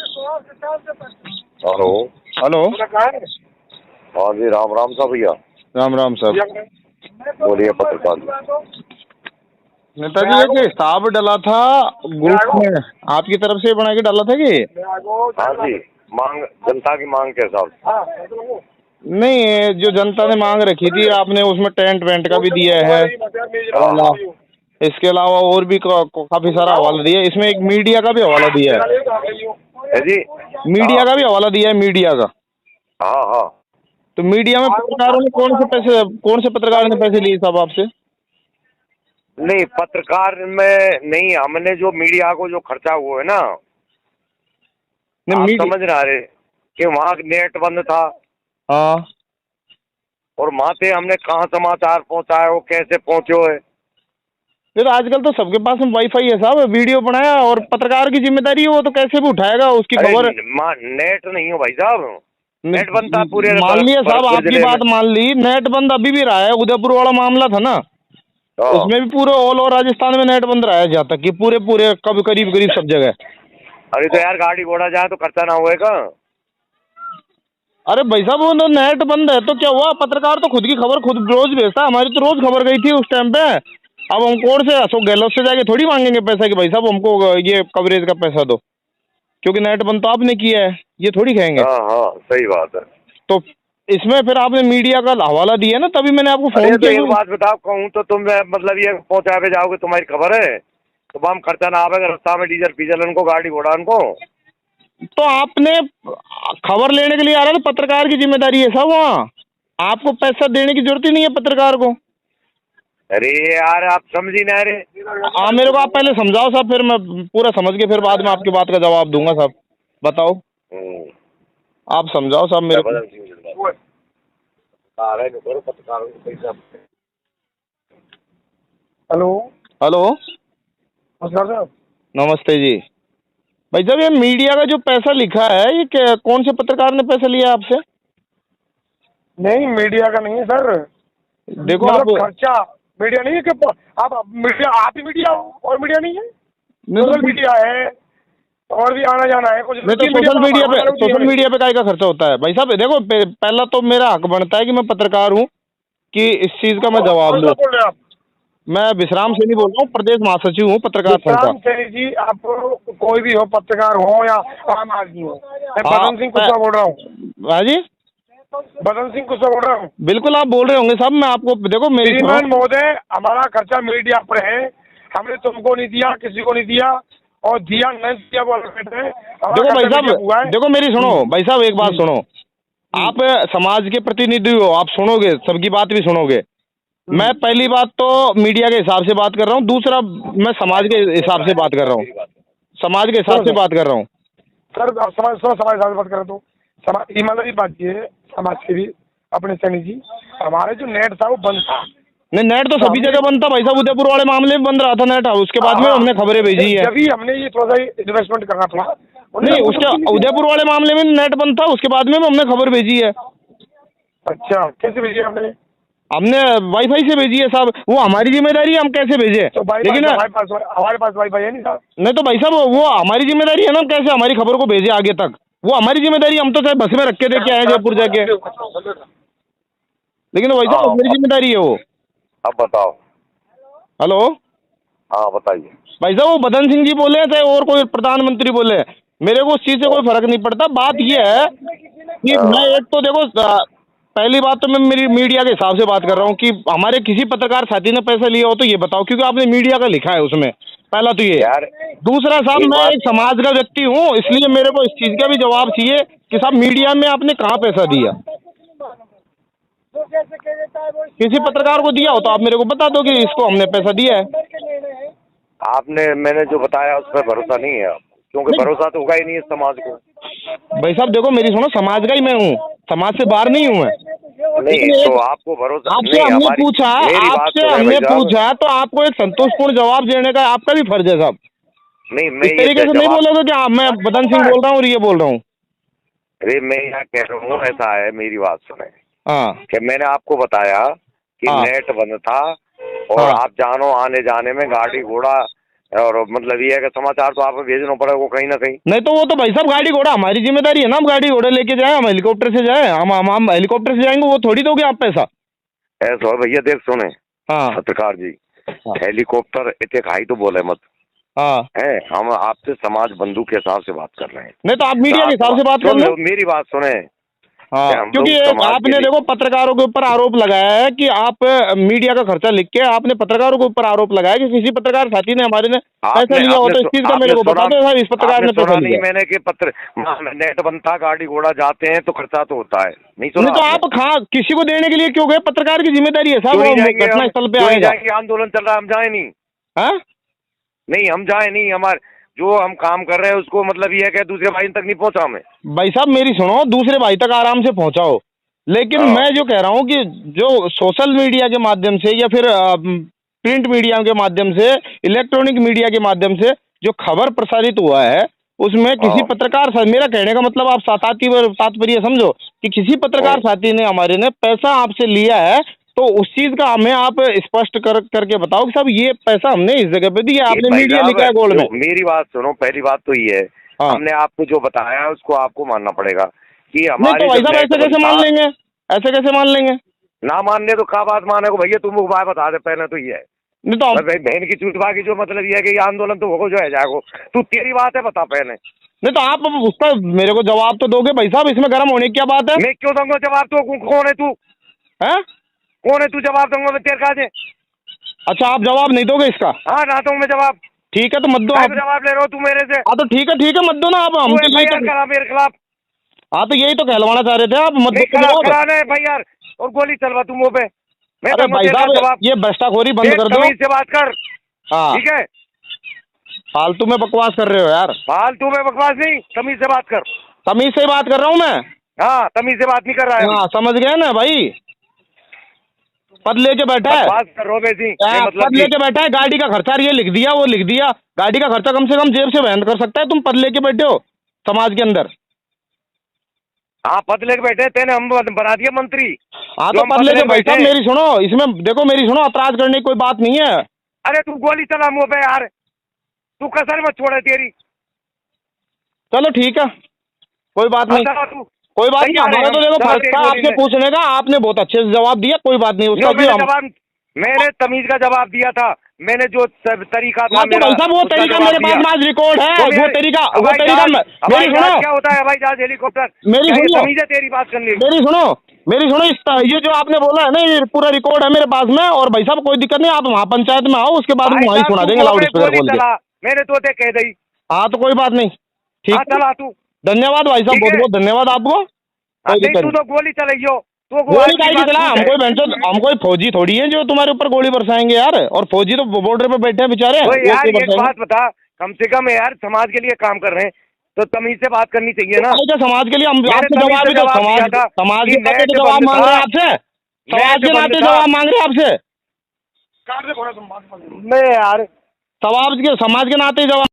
Hello. Hello. हाँ जी, राम राम साहब भैया। राम राम साहब। बोलिए पत्रकार जी। नेताजी ये कि हिसाब डला था ग्रुप में, आपकी तरफ से बना के डाला था कि? हाँ जी, मांग जनता की मांग के हिसाब से। नहीं, जो जनता ने मांग रखी थी आपने उसमें टेंट वेंट का भी दिया है हवाला, इसके अलावा और भी काफी सारा हवाला दिया है। इसमें एक मीडिया का भी हवाला दिया है जी। मीडिया का भी हवाला दिया है, मीडिया का। हाँ हाँ। तो मीडिया में पत्रकारों ने कौन से पत्रकार ने पैसे लिए साहब आपसे? नहीं, पत्रकार में नहीं, हमने जो मीडिया को जो खर्चा हुआ है ना, आप समझ ना रहे कि वहाँ नेट बंद था। हाँ। और वहाँ से हमने कहाँ समाचार पहुँचाए, वो कैसे पहुँचे है। फिर आजकल तो सबके पास में वाईफाई है साहब, वीडियो बनाया और पत्रकार की जिम्मेदारी है, वो तो कैसे भी उठाएगा उसकी खबर। नेट नहीं हो भाई साहब, नेट बनता पूरे मान लिया साहब, आपकी बात मान ली, नेट बंद अभी भी रहा है। उदयपुर वाला मामला था ना, उसमें भी पूरे ऑल ओवर राजस्थान में नेट बंद रहा है, जहाँ तक कि पूरे कब करीब करीब सब जगह। अरे तो यार गाड़ी घोड़ा जाए तो खर्चा ना होएगा। अरे भाई साहब, वो तो नेट बंद है तो क्या हुआ, पत्रकार तो खुद की खबर खुद रोज भेजता है। हमारी तो रोज खबर गई थी उस टाइम पे। अब हम कोर्ट से अशोक गहलोत से जाके थोड़ी मांगेंगे पैसा कि भाई साहब हमको ये कवरेज का पैसा दो, क्योंकि नेट बंद तो आपने किया है, ये थोड़ी कहेंगे। हाँ हाँ, सही बात है। तो इसमें फिर आपने मीडिया का हवाला दिया ना, तभी मैंने आपको फोन किया। तो किया। एक बात बताओ, कहूँ तो तुम मतलब ये पहुँचा पे जाओगे, तुम्हारी खबर है तो हम खर्चा ना आवेगा, रास्ता में डीजल फीजल उनको, गाड़ी घोड़ा उनको। तो आपने खबर लेने के लिए आ रहा है, तो पत्रकार की जिम्मेदारी है साहब, वहाँ आपको पैसा देने की जरूरत ही नहीं है पत्रकार को। अरे यार आप समझी ना रहे। मेरे को आप पहले समझाओ साहब, फिर मैं पूरा समझ के फिर बाद में आपकी बात का जवाब दूंगा साहब। बताओ, आप समझाओ साहब मेरे को। हेलो। हेलो। नमस्कार साहब। नमस्ते जी। भाई साहब, ये मीडिया का जो पैसा लिखा है, ये कौन से पत्रकार ने पैसा लिया आपसे? नहीं, मीडिया का नहीं है सर। देखो मतलब आप खर्चा मीडिया नहीं है कि आप मीडिया, आप ही मीडिया हो और मीडिया नहीं है। सोशल मीडिया है और भी आना जाना है कुछ। नहीं तो सोशल मीडिया पे काय का खर्चा होता है भाई साहब? देखो, पहला तो मेरा हक बनता है कि मैं पत्रकार हूँ, कि इस चीज का मैं जवाब लूँ। बोल रहे हैं आप? मैं विश्राम सैनी बोल रहा हूँ, प्रदेश महासचिव हूँ पत्रकार संघ का। विश्राम सैनी जी, आप कोई भी हो, पत्रकार हो या आम आदमी हो। मैं बदन सिंह कुशवाहा बोल रहा हूँ। हाँ जी, बदन सिंह कुशवाहा बोल रहा हूँ। बिल्कुल आप बोल रहे होंगे साहब। मैं आपको देखो, मेरी श्रीमान महोदय, हमारा खर्चा मीडिया पर है। हमने तुमको नहीं दिया, किसी को नहीं दिया, और दिया नहीं दिया वो अलग बात है। देखो भाई साहब, देखो मेरी सुनो भाई साहब, एक बात सुनो। आप समाज के प्रतिनिधि हो, आप सुनोगे, सबकी बात भी सुनोगे। मैं पहली बात तो मीडिया के हिसाब से बात कर रहा हूँ, दूसरा मैं समाज के हिसाब से बात कर रहा हूँ, समाज के हिसाब से बात कर रहा हूँ। सर आप समाज बात करें तो समाज ईमानदारी बात ये समाज के भी अपने सैनी जी, हमारे जो नेट था वो बंद था। नहीं, नेट तो सभी जगह बंद था भाई साहब, उदयपुर वाले मामले में बंद रहा था नेट। उसके बाद में हमने खबरें भेजी है। जब हमने ये थोड़ा सा इन्वेस्टमेंट करना था। नहीं, उसके उदयपुर वाले मामले में नेट बंद था, उसके बाद में हमने खबर भेजी है। अच्छा, कैसे भेजी आपने? हमने वाईफाई से भेजी है साहब, वो हमारी जिम्मेदारी है, हम कैसे भेजे। तो लेकिन हमारे पास वाईफाई है नहीं साहब। नहीं तो भाई साहब, वो हमारी जिम्मेदारी है ना, कैसे हमारी खबर को भेजे आगे तक, वो हमारी जिम्मेदारी। हम तो चाहे बस में रख के दे के आए जयपुर जाके, लेकिन भाई साहब मेरी जिम्मेदारी है वो। अब बताओ। हेलो। हाँ बताइए। भाई साहब, वो बदन सिंह जी बोले चाहे और कोई प्रधानमंत्री बोले, मेरे को उस चीज से कोई फर्क नहीं पड़ता। बात ये है कि मैं एक तो देखो, पहली बात तो मैं मेरी मीडिया के हिसाब से बात कर रहा हूँ कि हमारे किसी पत्रकार साथी ने पैसा लिया हो तो ये बताओ, क्योंकि आपने मीडिया का लिखा है उसमें। पहला तो ये। दूसरा साहब, मैं एक समाज का व्यक्ति हूँ, इसलिए मेरे को इस चीज का भी जवाब चाहिए कि साहब मीडिया में आपने कहाँ पैसा दिया। किसी पत्रकार को दिया हो तो आप मेरे को बता दो कि इसको हमने पैसा दिया है। आपने मैंने जो बताया उस पर भरोसा नहीं है आप, क्योंकि भरोसा तो होगा ही नहीं इस समाज को। भाई साहब देखो, मेरी सुनो, समाज का ही मैं हूँ, समाज से बाहर नहीं हूँ मैं। नहीं तो आपको भरोसा आपसे हमने पूछा, तो आपको एक संतोषपूर्ण जवाब देने का आपका भी फर्ज है साहब। नहीं, मैं इस तरीके से नहीं बोलोगे कि मैं बदन सिंह बोल रहा हूँ और ये बोल रहा हूँ। अरे मैं यहाँ कह रहा हूँ, ऐसा है, मेरी बात सुने। हाँ, कि मैंने आपको बताया कि नेट बंद था और आप जानो आने जाने में गाड़ी घोड़ा और मतलब ये है कि समाचार तो आपको भेजना पड़ेगा कहीं ना कहीं। नहीं तो वो तो भाई साहब गाड़ी घोड़ा हमारी जिम्मेदारी है ना, हम गाड़ी घोड़े लेके जाए, हम हेलीकॉप्टर से जाए, हम हेलीकॉप्टर से जाएंगे, वो थोड़ी दोगे आप पैसा। ऐसा हो भैया, देख सुने हाँ पत्रकार जी, हाँ हेलीकॉप्टर इतने खाई तो बोले मत हाँ। है, हम आपसे समाज बंधु के हिसाब से बात कर रहे हैं। नहीं तो आप मीडिया के हिसाब से बात कर सुन लो। लो, मेरी बात सुने। हाँ, हम क्योंकि लोग समाज आपने के लिए- देखो पत्रकारों के ऊपर आरोप लगाया है कि आप मीडिया का खर्चा लिख के आपने पत्रकारों के ऊपर आरोप लगाया कि किसी पत्रकार साथी ने हमारे ने पैसा लिया हो, तो इस चीज का मेरे को बता दो साहब, इस पत्रकार ने पैसा लिया। मैंने कि नेट बनता, गाड़ी घोड़ा जाते हैं तो खर्चा तो होता है, नहीं सुना? नहीं तो आप किसी को देने के लिए क्यों गए? पत्रकार की जिम्मेदारी है साहब, वो घटना स्थल पे आएगा। आंदोलन चल रहा है, हम जाए नहीं? हाँ नहीं, हम जाए नहीं, हमारे जो हम काम कर रहे हैं उसको मतलब ये है कि दूसरे भाई तक नहीं पहुंचा हमें। भाई साहब मेरी सुनो, दूसरे भाई तक आराम से पहुंचाओ, लेकिन हाँ। मैं जो कह रहा हूँ कि जो सोशल मीडिया के माध्यम से या फिर प्रिंट मीडिया के माध्यम से, इलेक्ट्रॉनिक मीडिया के माध्यम से जो खबर प्रसारित हुआ है, उसमें किसी हाँ। पत्रकार मेरा कहने का मतलब आप तात्पर्य समझो कि किसी पत्रकार साथी ने हमारे ने पैसा आपसे लिया है, तो उस चीज का हमें आप स्पष्ट करके बताओ कि साहब ये पैसा हमने इस जगह पे दिया, आपने मीडिया लिखा है गोल्ड में। मेरी बात सुनो, पहली बात तो ये है, हाँ। हमने आपको जो बताया है उसको आपको मानना पड़ेगा कि नहीं हमारे तो भाई साहब ऐसे कैसे मान लेंगे, ऐसे कैसे मान लेंगे? ना मानने तो क्या बात माने को भैया, तुम बात बता दे पहले तो ये है। नहीं तो भाई बहन की चूटवा की जो मतलब ये है कि ये आंदोलन तो होगा जो है जाएगा, तू तेरी बात है बता पहले। नहीं तो आप उसका मेरे को जवाब तो दोगे भाई साहब, इसमें गर्म होने की क्या बात है? मैं क्यों दूंगा जवाब? तो कौन है तू? हैं? कौन है तू? जवाब दूंगा मैं तेरे काजे? अच्छा आप जवाब नहीं दोगे इसका? हाँ ना दूंगा मैं जवाब। ठीक है तो मत दो आप। जवाब ले रहे हो तू मेरे से? हाँ तो ठीक है मत दो ना आप, हम तो यही तो करा मेरे खिलाफ। हाँ तो यही तो कहलवाना चाह रहे थे आप, मत दो जवाब। कराने भाई यार, और गोली चलवा तू मुंह पे। मैं अरे भाई साहब ये भ्रष्टाखोरी बंद कर दो, तमीज से बात कर। हाँ ठीक है, फालतू में बकवास कर रहे हो यार। फालतू में बकवास नहीं, तमीज से बात कर। तमीज से ही बात कर रहा हूँ मैं। हाँ, तमीज से बात नहीं कर रहा है। हाँ समझ गए ना भाई, पद लेके बैठा है, बात कर रहे वैसी मतलब पद लेके बैठा है, गाड़ी का खर्चा ये लिख दिया वो लिख दिया, गाड़ी का खर्चा कम से कम जेब से बहन कर सकता है, तुम पद लेके बैठे हो समाज के अंदर। हाँ पद लेके बैठे, तेने हम बना दिया मंत्री। हाँ तो पद लेके भाई साहब मेरी सुनो, इसमें देखो मेरी सुनो, ऐतराज करने की कोई बात नहीं है। अरे तू गोली चला मुंह पे यार, तू कसर मत छोड़े तेरी। चलो ठीक है, कोई बात नहीं, कोई बात नहीं, हमारा तो देखो फर्ज था आपसे पूछने का, आपने बहुत अच्छे से जवाब दिया, कोई बात नहीं उसका जवाब। मैंने तमीज का जवाब दिया था, मैंने जो तरीका था मेरा, भाई साहब वो तरीका मेरे पास आज रिकॉर्ड है, वो तरीका मेरी सुनो, क्या होता है भाई जहाज हेलीकॉप्टर, मेरी सुनो, तमीज है तेरी बात करने की। मेरी सुनो, ये जो आपने बोला है ना, ये पूरा रिकॉर्ड है मेरे पास में, और भाई साहब कोई दिक्कत नहीं, आप वहाँ पंचायत में आओ, उसके बाद हम वहीं सुना देंगे लाउड स्पीकर खोल के। मैंने तो कह दी। हाँ तो कोई बात नहीं, ठीक है, चला तू। धन्यवाद भाई साहब, बहुत बहुत धन्यवाद आपको। तू तो गोली चलाइयो, तो गोली काहे चला, हम कोई फौजी थोड़ी है जो तुम्हारे ऊपर गोली बरसाएंगे यार, और फौजी तो बॉर्डर पे बैठे हैं बेचारे। यार एक बात बता, कम से कम यार समाज के लिए काम कर रहे हैं तो तमीज से बात करनी चाहिए ना। समाज के लिए हम आपसे जवाब भी तो समाज के नाते जवाब मांग रहे हैं आपसे, समाज के नाते जवाब मांग रहे हैं आपसे। मैं यार समाज के नाते जवाब